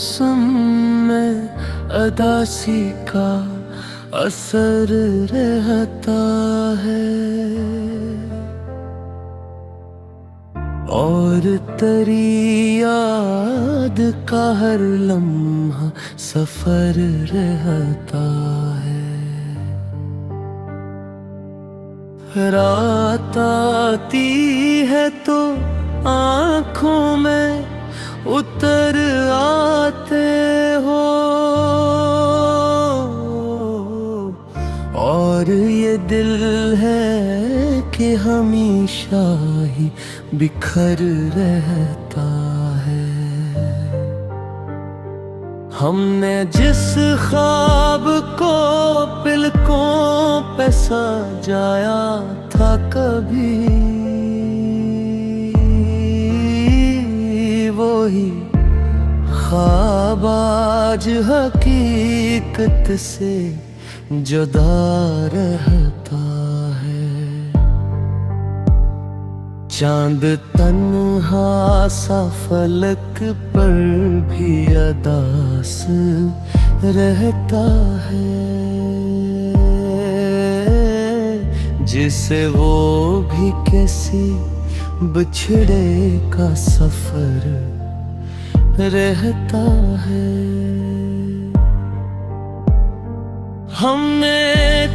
मौसम में अदासी का असर रहता है और तेरी याद का हर लम्हा सफर रहता है। रात आती है तो आँखों में उतर आते हो और ये दिल है कि हमेशा ही बिखर रहता है। हमने जिस ख्वाब को पलकों पे सजाया था कभी वही ख्वाब आज हकीकत से जुदा रहता है। चांद तन्हा सा फलक पर भी अदास रहता है जिसे वो भी किसी बिछड़े का सफर रहता है। हमने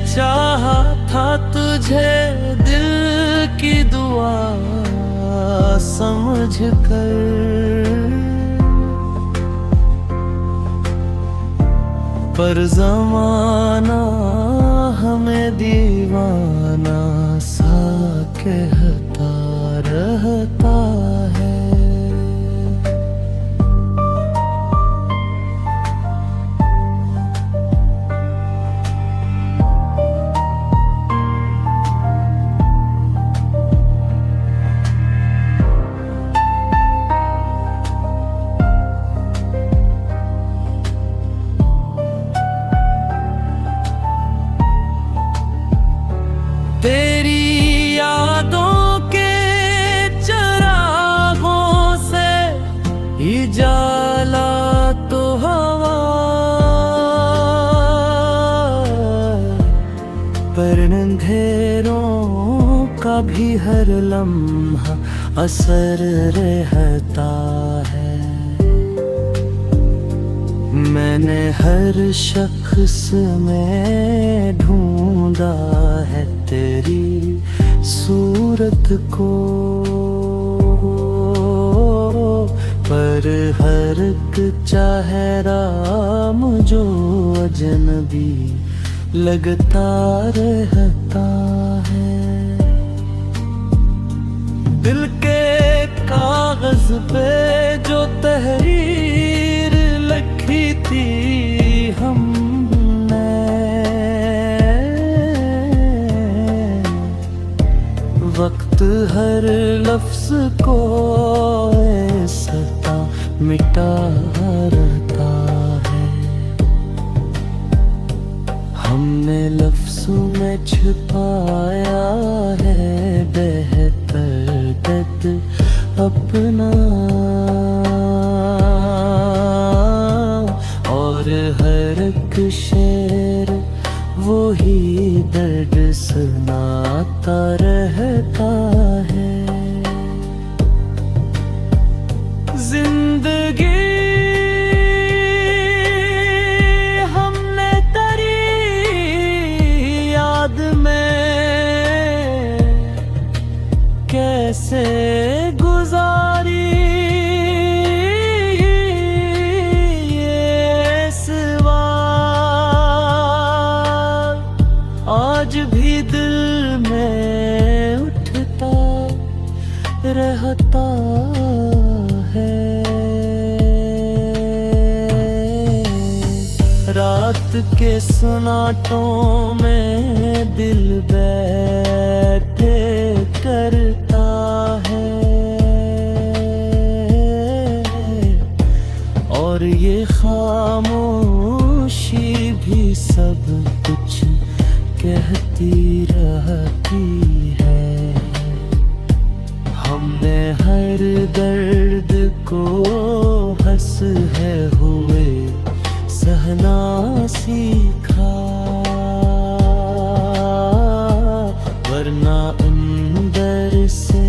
चाहा था तुझे दिल की दुआ समझ कर, पर ज़माना हमें दीवाना सा कहता रहता है। तेरी यादों के चरागों से ही जाला तो हवा, पर अंधेरों का भी हर लम्हा असर रहता है। मैंने हर शख्स में ढूंढा है तेरी सूरत को, पर हर एक चेहरा मुझे अजनबी लगता रहता है। दिल के कागज पे जो तहरीर लिखी थी हमने, वक्त हर लफ्ज को सता मिटा रहता है। हमने लफ्जों में छुपाया है बेहतर दर्द अपना, और हर एक शेर वही दर्द सुनाता रहता है। जिंदगी हमने तेरी याद में कैसे गुजारी, ये सवाल आज भी दिल में उठता रहता है। रात के सन्नाटों में दिल बैठे करता है और ये खामोशी भी सब कुछ कहती रहती है। हमने हर दर्द को बस है हुए सहना सीखा, वरना अंदर से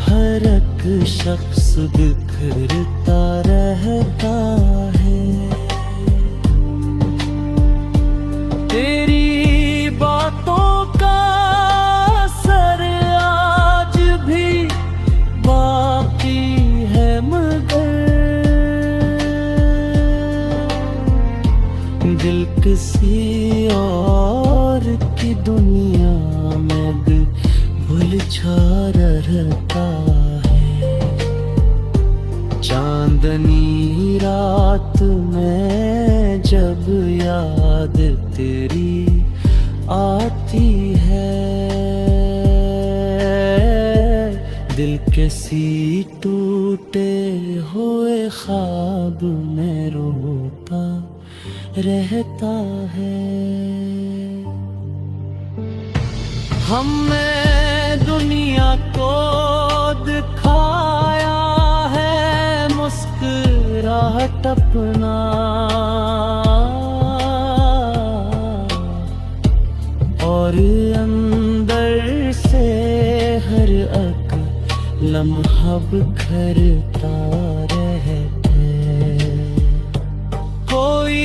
हर एक शख्स बिखरता रहता है। तेरी बातों का असर आज भी बाकी है, मगर दिल किसी और की दुनिया में भी उलझा रहता है। चांदनी रात में जब याद तेरी आती है, दिल किसी टूटे हुए ख्वाब में रोता रहता है। हमने दुनिया को दिखाया है मुस्कुराहट अपना, और अंदर से हर एक लम्हा बिखरता रहता है। कोई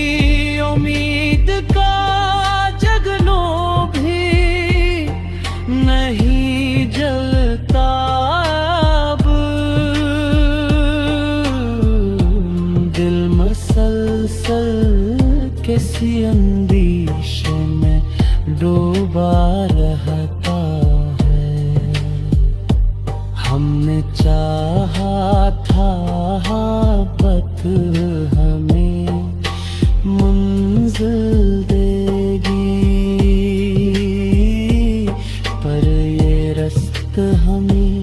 उम्मीद का जगनो भी नहीं जलता अब, दिल मसलसल किसी अंदेशे में डूबा रहता है। हमने चाहा था मोहब्बत हमें मंजिल देगी, पर ये रास्ता हमें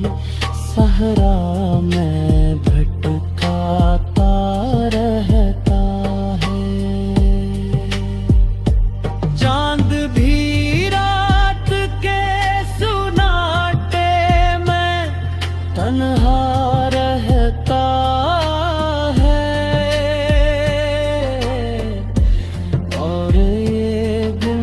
सहरा में भटकाता रहता है। चांद भी रात के सुनाटे में तन्हा रहता है, और ये दिन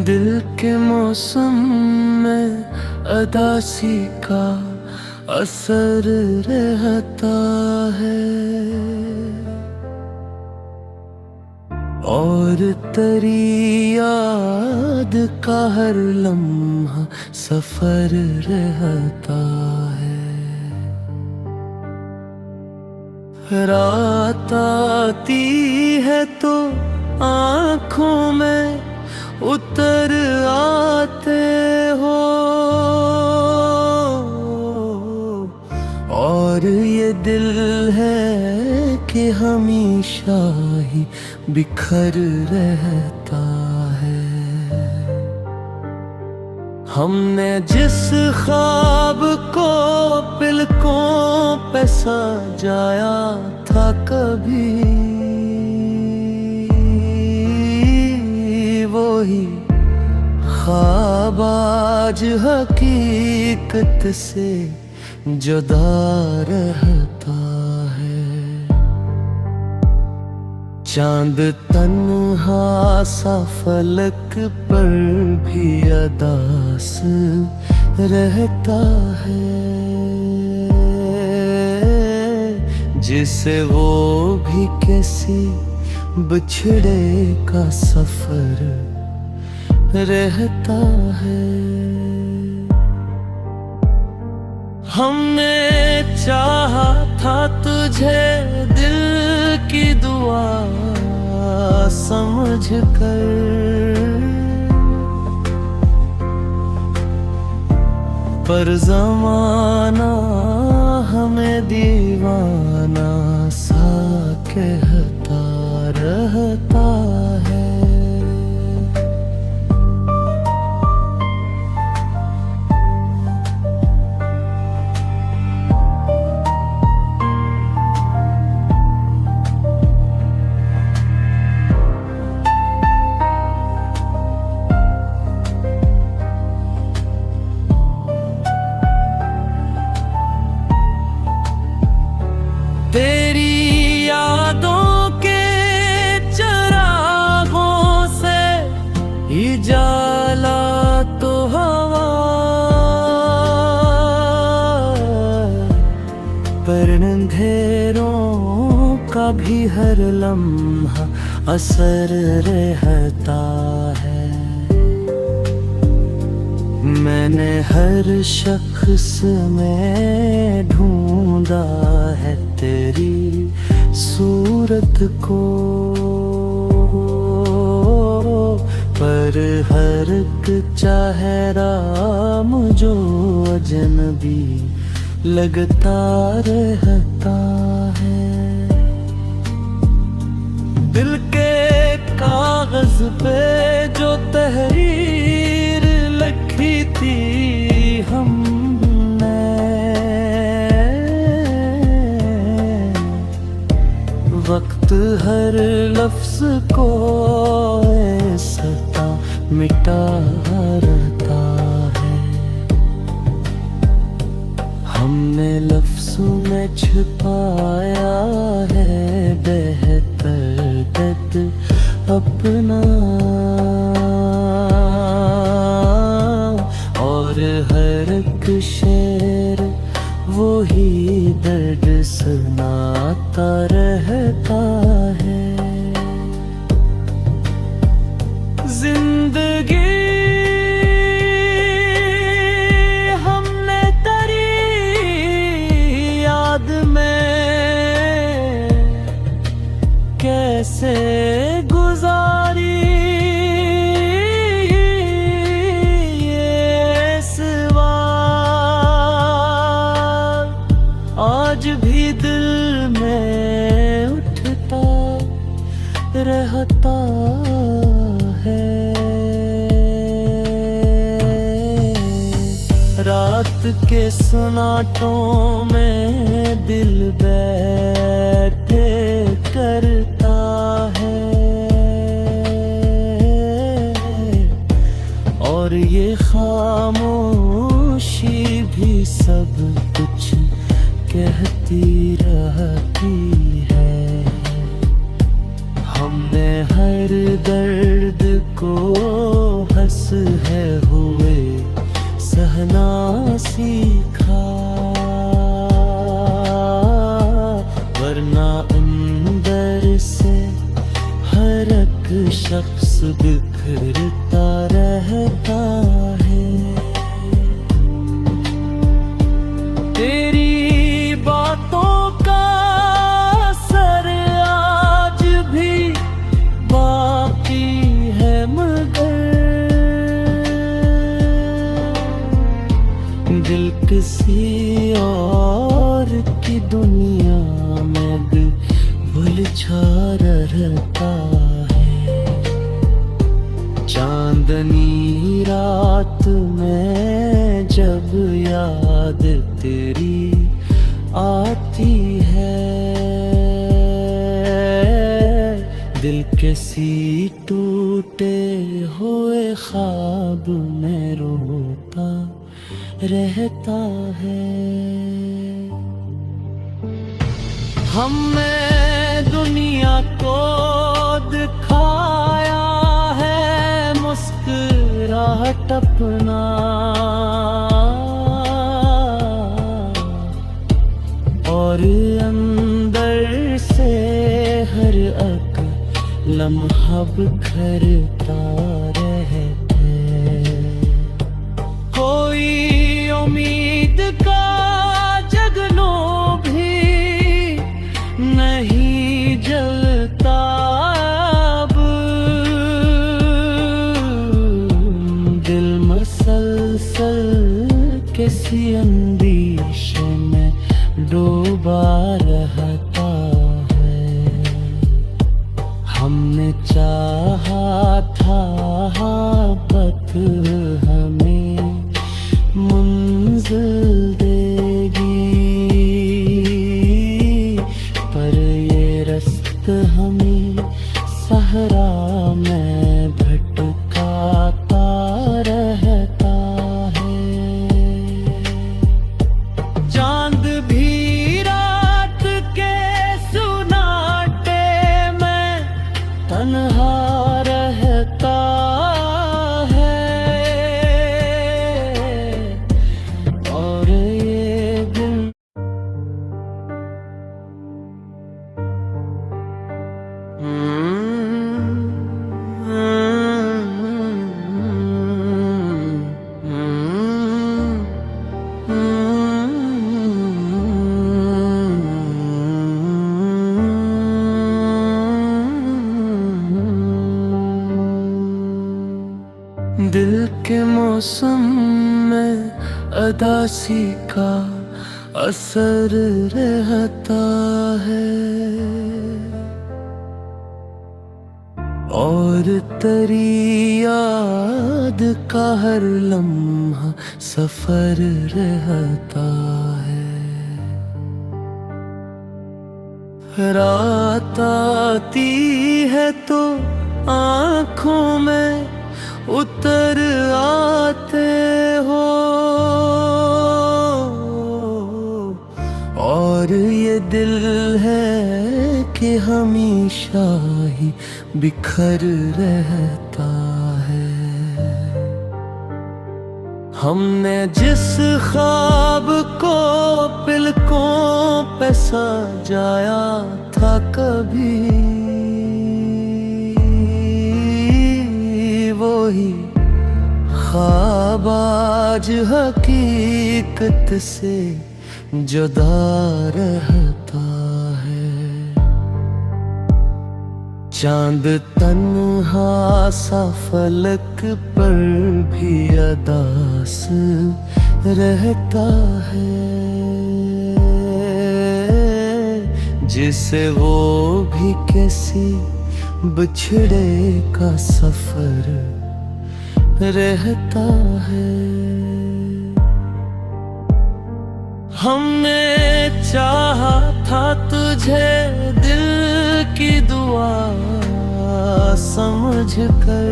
दिल के मौसम में अदासी का असर रहता है, और तेरी याद का हर लम्हा सफर रहता है। रात आती है तो आँखों में उतर आते हो, और ये दिल है कि हमेशा ही बिखर रहता है। हमने जिस ख्वाब को पलकों पे सजाया था कभी, वही ख्वाब आज हकीकत से जुदा रहता है। चांद तन्हा सा फलक पर भी अदास रहता है, जिसे वो भी किसी बिछड़े का सफर रहता है। हमने चाहा था तुझे दिल की दुआ समझ कर, पर ज़माना हमें दीवाना सा कहता रहता है। पर अंधेरों का भी हर लम्हा असर रहता है। मैंने हर शख्स में ढूंढा है तेरी सूरत को, पर हर एक चेहरा मुझे अजनबी लगता रहता है। दिल के कागज पे जो तहरीर लिखी थी हमने, वक्त हर लफ्ज को ऐसा मिटा रहता है। हमने लफ्जों में छुपाया है बेहतर दर्द अपना, और हर एक शेर वही दर्द सुनाता रहता है। जिंदगी हमने तेरी याद में कैसे गुजारी, ये सवाल आज भी दिल में उठता रहता है। रात के सन्नाटों में दिल बैठे करता है, और ये खामोशी भी सब कुछ कहती रहती है। हमने हर दर्द को हंस है हुए सहना सीखा, वरना अंदर से हर एक शख्स बिखरता रहता है। तेरी बातों का असर आज भी बाकी है, मगर दिल किसी और की दुनिया में उलझा रहता है। चांदनी रात में जब याद तेरी आती है, दिल किसी टूटे हुए ख्वाब में रोता रहता है। हमने दुनिया को दिखाया है मुस्कुराहट अपना, और अंदर से हर एक लम्हा बिखरता रहता है। कोई उम्मीद का जगनू भी नहीं जलता अब, दिल मसलसल किसी अंदेशे में डूबा रहता है। हमने चाहा था मौसम में अदासी का असर रहता है, और तेरी याद का हर लम्हा सफर रहता है। रात आती है तो आँखों में उतर आते हो, और ये दिल है कि हमेशा ही बिखर रहता है। हमने जिस ख्वाब को पलकों पे सजाया था कभी, वही ख्वाब आज हकीकत से जुदा रहता है। चांद तन्हा सा फलक पर भी अदास रहता है, जिसे वो भी किसी बिछड़े का सफर रहता है। हमने चाहा था तुझे दिल की दुआ समझ कर,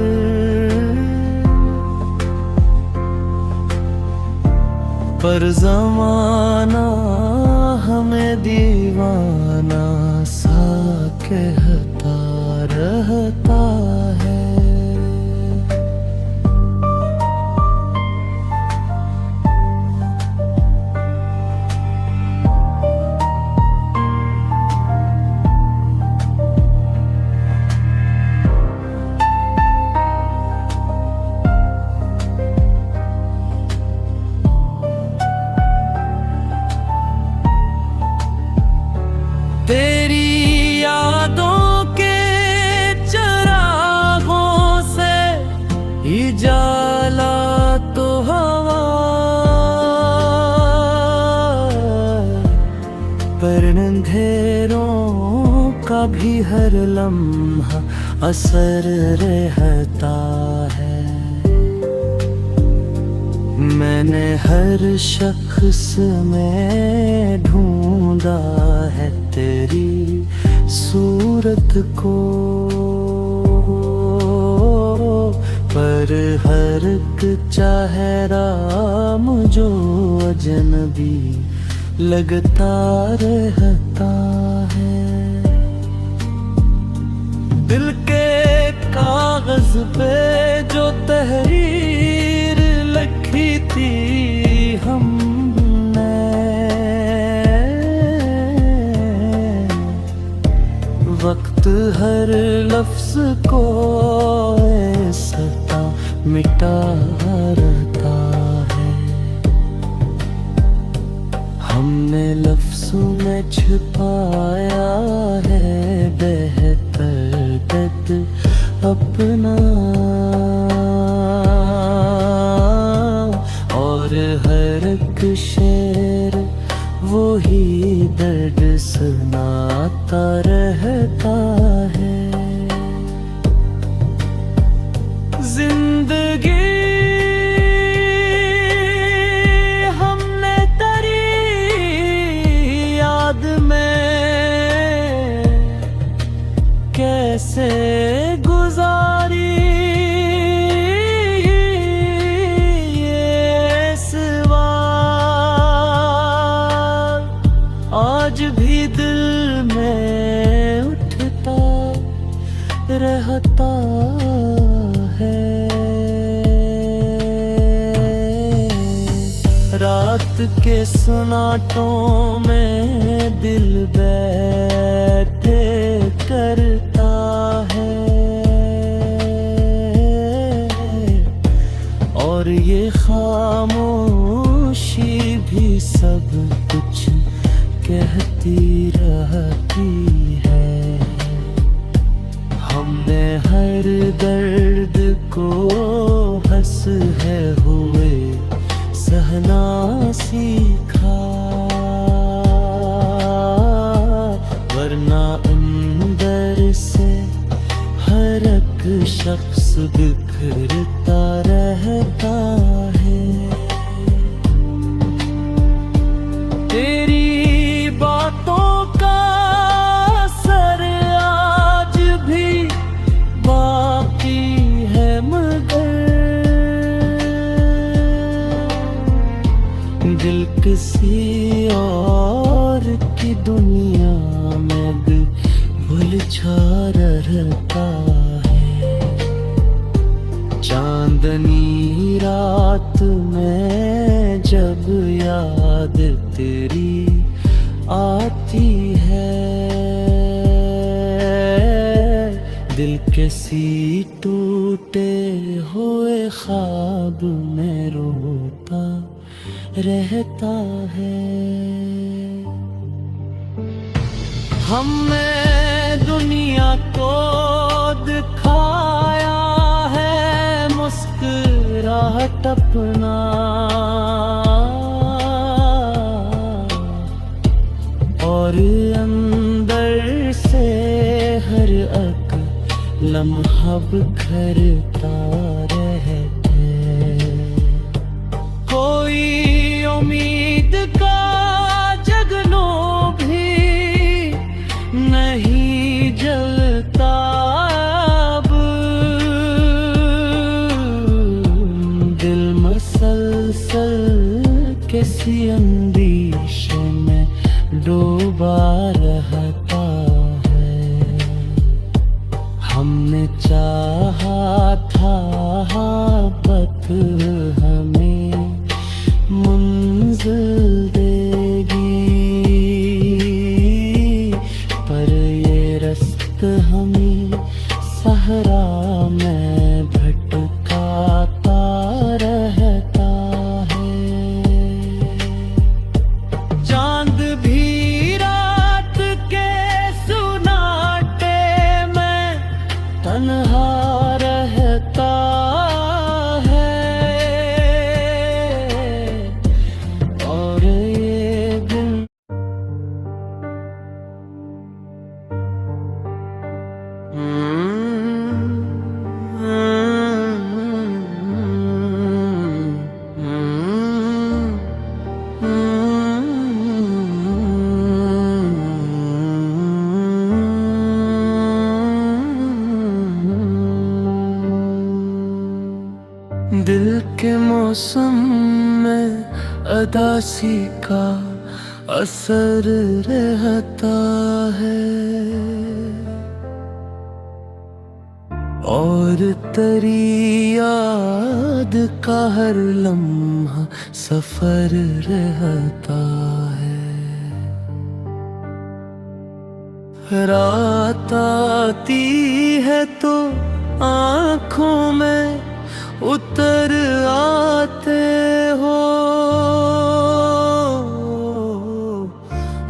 पर ज़माना हमें दीवाना सा कहता रहता है। तेरी यादों के चरागों से ही जाला तो हवा, पर अंधेरों का भी हर लम्हा असर रहता है। मैंने हर शख्स में ढूंढा है तेरी सूरत को, पर हर एक चेहरा मुझे अजनबी लगता रहता है। दिल के कागज पे जो तहरीर लिखी थी हमने, वक्त हर लफ्ज को सता मिटा रहता है। हमने लफ्जों में छिपाया है बेहतर दर्द अपना, और हर एक शेर वही दर्द सुनाता रहता है। जिंदगी हमने तेरी याद में कैसे गुजारी, ये सवाल आज भी दिल में उठता रहता है। रात के सन्नाटों में दिल बैठे करता है, और ये खामोशी भी सब कुछ कहती रहती है। हमने हर दर्द को हंस है हो शख्स बिखरता रहता है। तेरी बातों का असर आज भी बाकी है, मगर दिल किसी और की दुनिया में भी उलझा रहता है। चांदनी रात में जब याद तेरी आती है, दिल किसी टूटे हुए ख्वाब में रोता रहता है। हमने दुनिया को दिखाया है मुस्कुराहट अपना, और अंदर से हर एक लम्हा बिखरता रहता है। कोई उम्मीद का जगनो भी नहीं जलता अब, दिल मसलसल किसी अंदेशे में डूबा रहता है। हमने चाहा था मोहब्बत हमें मंजिल देगी, पर ये रास्ता हमें सहरा में भटकाता रहता है। चांद भी रात के सुनाटे में तन्हा रहता है, और ये दिन दिल के मौसम में अदासी का असर रहता है, और तेरी याद का हर लम्हा सफर रहता है। रात आती है तो आँखों में उतर आते हो,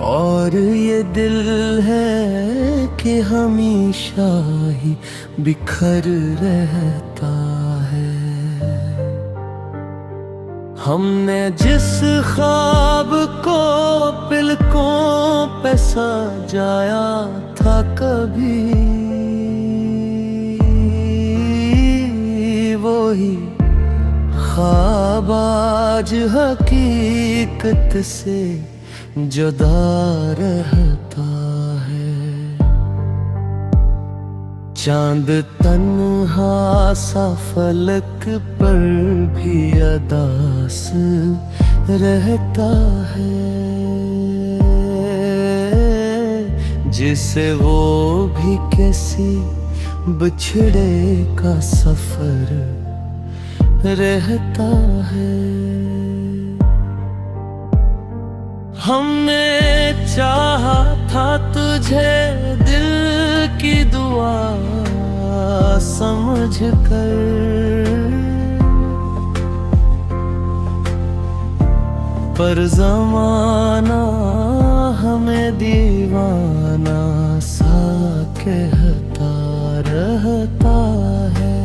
और ये दिल है कि हमेशा ही बिखर रहता है। हमने जिस ख्वाब को पलकों पे सजाया था कभी, वही ख्वाब आज हकीकत से जुदा रहता है। चांद तन्हा सा फलक पर भी अदास रहता है, जिसे वो भी किसी बिछड़े का सफर रहता है। हमने चाहा था तुझे दिल की दुआ समझ कर, पर ज़माना हमें दीवाना सा कहता रहता है।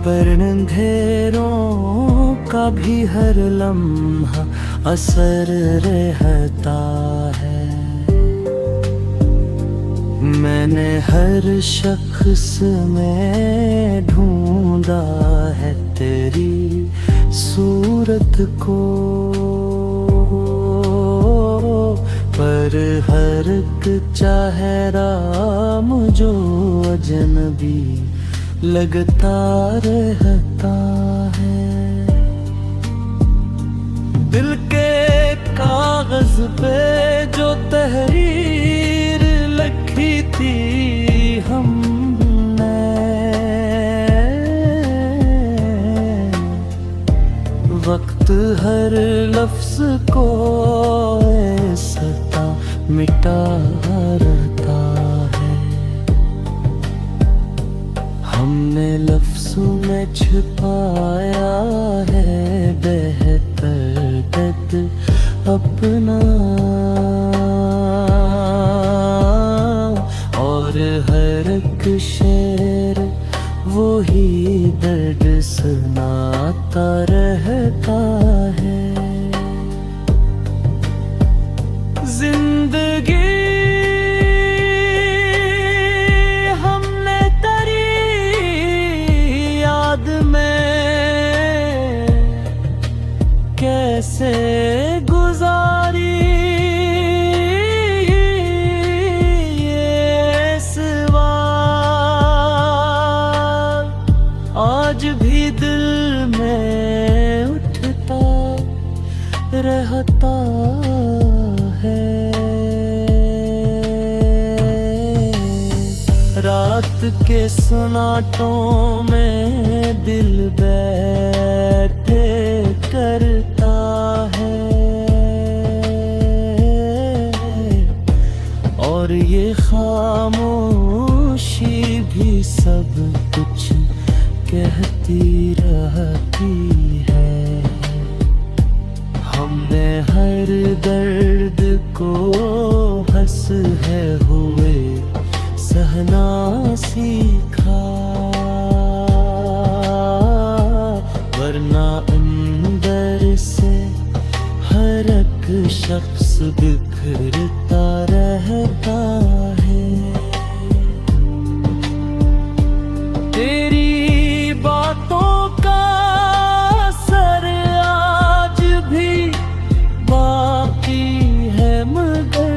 पर अंधेरों का भी हर लम्हा असर रहता है। मैंने हर शख्स में ढूंढा है तेरी सूरत को, पर हर एक चेहरा मुझे अजनबी लगता रहता है। दिल के कागज पे जो तहरीर लिखी थी हमने, वक्त हर लफ्ज को सता मिटा रहता है। हमने लफ्जों में छिपाया है बेहतर दर्द अपना, और हर एक शेर वही दर्द सुनाता रहता है। जिंदगी हमने तेरी याद में कैसे गुजारी, ये सवाल आज भी दिल में उठता रहता है। रात के सन्नाटों में दिल बैठे करता है, और ये खामोशी भी सब कुछ कहती रहती है। हमने हर दर्द को हंस है हुए सहना सीखा, वरना अंदर से हर एक शख्स बिखरता रहता है। तेरी बातों का असर आज भी बाकी है, मगर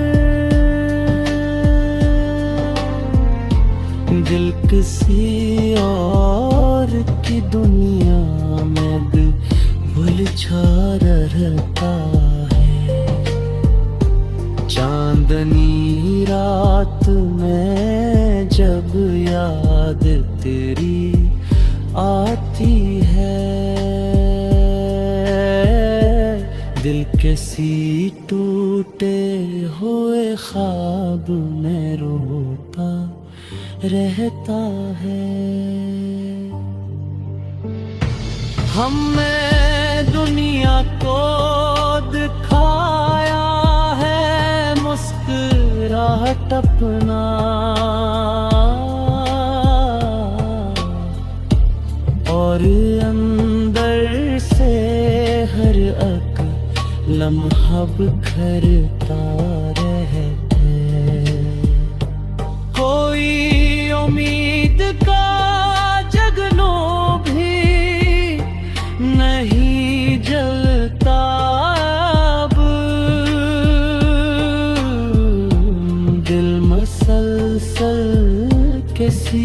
दिल किसी और की दुनिया में भी उलझा रहता है। चांदनी रात में जब याद तेरी आती है, दिल किसी टूटे हुए ख्वाब में रोता रहता है। हमने दुनिया को दिखाया है मुस्कुराहट अपना, और अंदर से हर एक लम्हा बिखरता रहता है। कोई उम्मीद का जगनो भी नहीं जलता अब, दिल मसलसल किसी